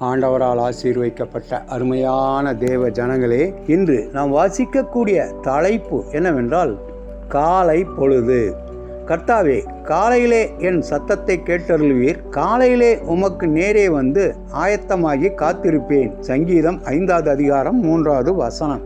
ஆண்டவரால் ஆசீர்வதிக்கப்பட்ட அருமையான தேவ ஜனங்களே, இன்று நாம் வாசிக்கக்கூடிய தலைப்பு என்னவென்றால் காலை பொழுது. கர்த்தாவே, காலையிலே என் சத்தத்தை கேட்டருள்வீர், காலையிலே உமக்கு நேரே வந்து ஆயத்தமாகி காத்திருப்பேன். சங்கீதம் 5வது அதிகாரம் 3வது வசனம்.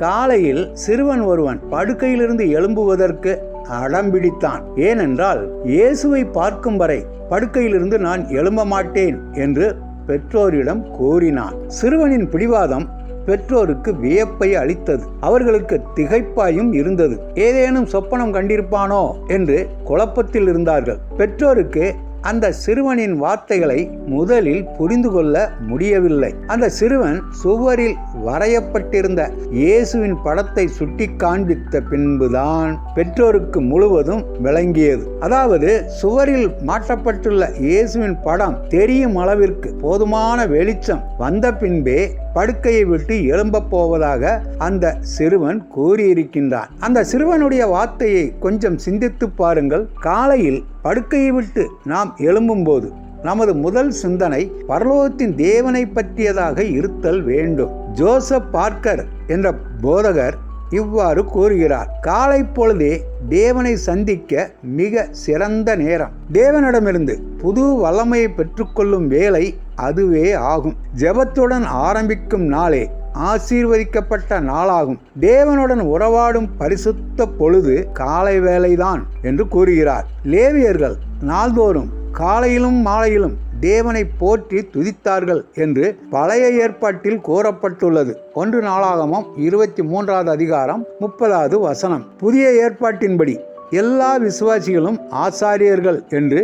காலையில் சிறுவன் ஒருவன் படுக்கையிலிருந்து எழும்புவதற்கு அடம்பிடித்தான். ஏனென்றால் இயேசுவை பார்க்கும் வரை படுக்கையிலிருந்து நான் எழும்ப மாட்டேன் என்று பெற்றோரிடம் கூறினான். சிறுவனின் பிடிவாதம் பெற்றோருக்கு வியப்பை அளித்தது. அவர்களுக்கு திகைப்பாயும் இருந்தது. ஏதேனும் சொப்பனம் கண்டிருப்பானோ என்று குழப்பத்தில் இருந்தார்கள். பெற்றோருக்கு அந்த சிறுவனின் வார்த்தைகளை முதலில் புரிந்து கொள்ள முடியவில்லை. அந்த சிறுவன் சுவரில் வரையப்பட்டிருந்த இயேசுவின் படத்தை சுட்டி காண்பித்த பின்புதான் பெற்றோருக்கு முழுவதும் விளங்கியது. அதாவது சுவரில் மாட்டப்பட்டுள்ள இயேசுவின் படம் தெரியும் அளவிற்கு போதுமான வெளிச்சம் வந்த பின்பே படுக்கையை விட்டு எழும்ப போவதாக அந்த சிறுவன் கூறியிருக்கின்றான். அந்த சிறுவனுடைய வார்த்தையை கொஞ்சம் சிந்தித்து பாருங்கள். காலையில் படுக்கையை விட்டு நாம் எழும்பும்போது நமது முதல் சிந்தனை பரலோகத்தின் தேவனை பற்றியதாக இருத்தல் வேண்டும். ஜோசப் பார்க்கர் என்ற போதகர் இவ்வாறு கூறுகிறார்: காலை பொழுதே தேவனை சந்திக்க மிக சிறந்த நேரம். தேவனிடமிருந்து புது வல்லமையை பெற்றுக்கொள்ளும் வேலை அதுவே ஆகும். ஜெபத்துடன் ஆரம்பிக்கும் நாளே ஆசீர்வதிக்கப்பட்ட நாளாகும். தேவனுடன் உறவாடும் பரிசுத்த பொழுது காலை வேளைதான் என்று கூறுகிறார். லேவியர்கள் நாள்தோறும் காலையிலும் மாலையிலும் தேவனை போற்றி துதித்தார்கள் என்று பழைய ஏற்பாட்டில் கூறப்பட்டுள்ளது. 1 நாளாகமம் 23வது அதிகாரம் 30வது வசனம். புதிய ஏற்பாட்டின்படி எல்லா விசுவாசிகளும் ஆசாரியர்கள் என்று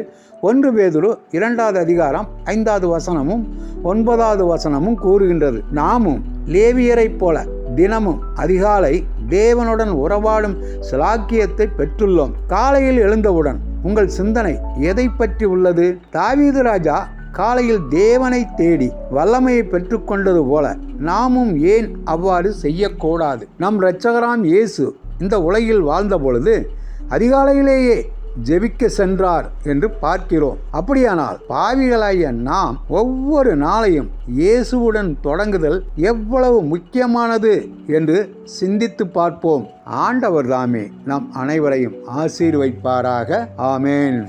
1 பேதுரு 2வது அதிகாரம் 5வது வசனமும் 9வது வசனமும் கூறுகின்றது. நாமும் லேவியரைப் போல தினமும் அதிகாலை தேவனுடன் உறவாடும் சிலாக்கியத்தை பெற்றுள்ளோம். காலையில் எழுந்தவுடன் உங்கள் சிந்தனை எதை பற்றி உள்ளது? தாவீது ராஜா காலையில் தேவனை தேடி வல்லமையை பெற்றுக்கொண்டது போல நாமும் ஏன் அவ்வாறு செய்யக்கூடாது? நம் இரட்சகராம் இயேசு இந்த உலகில் வாழ்ந்த பொழுது அதிகாலையிலேயே ஜெபிக்க சென்றார் என்று பார்க்கிறோம். அப்படியானால் பாவிகளாகிய நாம் ஒவ்வொரு நாளையும் இயேசுவுடன் தொடங்குதல் எவ்வளவு முக்கியமானது என்று சிந்தித்து பார்ப்போம். ஆண்டவர் தாமே நம் அனைவரையும் ஆசீர்வதிப்பாராக. ஆமேன்.